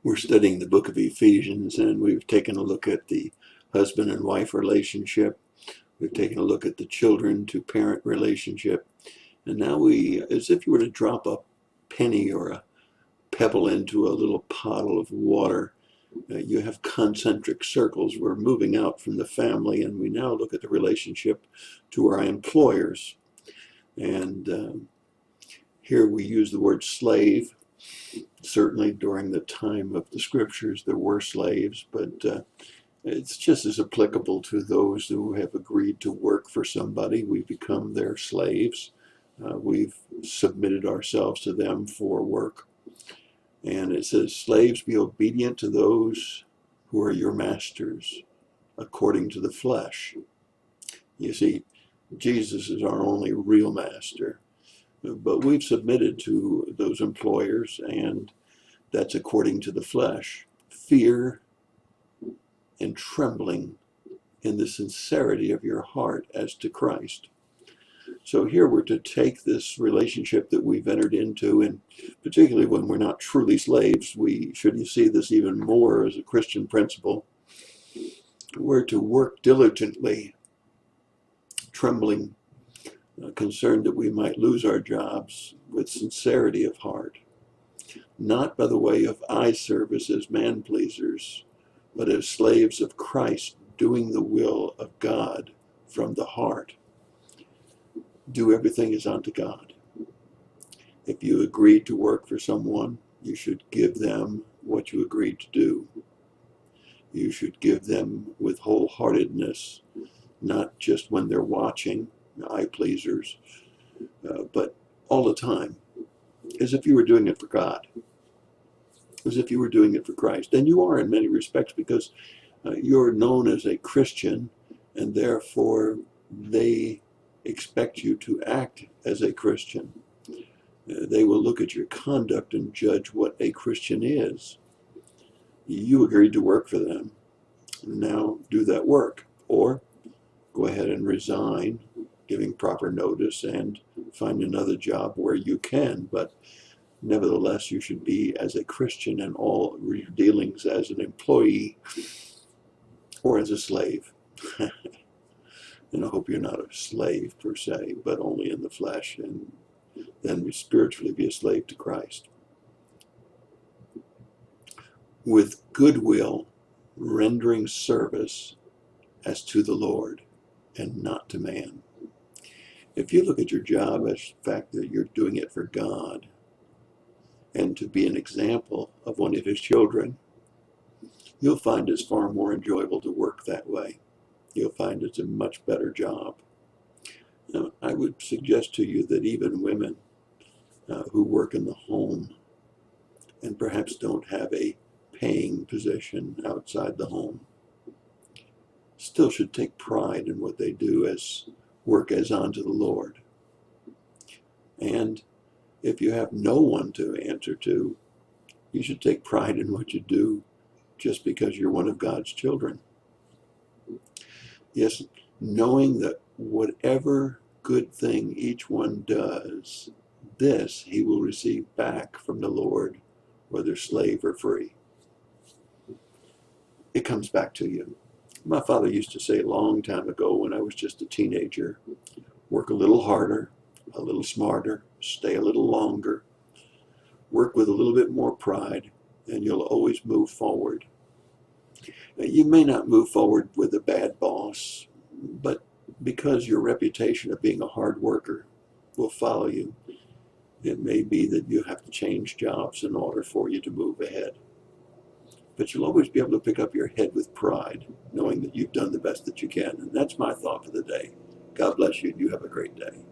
We're studying the book of Ephesians, and we've taken a look at the husband and wife relationship. We've taken a look at the children to parent relationship. And now as if you were to drop a penny or a pebble into a little puddle of water, you have concentric circles. We're moving out from the family, and we now look at the relationship to our employers. And here we use the word slave. Certainly during the time of the scriptures, there were slaves, but it's just as applicable to those who have agreed to work for somebody. We become their slaves. We've submitted ourselves to them for work. And it says, slaves, be obedient to those who are your masters, according to the flesh. You see, Jesus is our only real master. But we've submitted to those employers, and that's according to the flesh. Fear and trembling in the sincerity of your heart as to Christ. So here we're to take this relationship that we've entered into, and particularly when we're not truly slaves, we should see this even more as a Christian principle. We're to work diligently, trembling, concerned that we might lose our jobs, with sincerity of heart, not by the way of eye service as man pleasers, but as slaves of Christ, doing the will of God from the heart. Do everything as unto God. If you agreed to work for someone, you should give them what you agreed to do. You should give them with wholeheartedness, not just when they're watching, eye pleasers, but all the time, as if you were doing it for God, as if you were doing it for Christ. And you are in many respects, because you're known as a Christian, and therefore they expect you to act as a Christian. They will look at your conduct and judge what a Christian is. You agreed to work for them. Now do that work, or go ahead and resign, giving proper notice, and find another job where you can. But nevertheless, you should be as a Christian in all your dealings as an employee or as a slave. And I hope you're not a slave per se, but only in the flesh, and then spiritually be a slave to Christ. With goodwill, rendering service as to the Lord and not to man. If you look at your job as the fact that you're doing it for God and to be an example of one of his children, you'll find it's far more enjoyable to work that way. You'll find it's a much better job. Now, I would suggest to you that even women who work in the home and perhaps don't have a paying position outside the home still should take pride in what they do as work as unto the Lord. And if you have no one to answer to, you should take pride in what you do just because you're one of God's children. Yes, knowing that whatever good thing each one does, this he will receive back from the Lord, whether slave or free. It comes back to you. My father used to say a long time ago when I was just a teenager, work a little harder, a little smarter, stay a little longer, work with a little bit more pride, and you'll always move forward. You may not move forward with a bad boss, but because your reputation of being a hard worker will follow you, it may be that you have to change jobs in order for you to move ahead. But you'll always be able to pick up your head with pride, knowing that you've done the best that you can. And that's my thought for the day. God bless you, and you have a great day.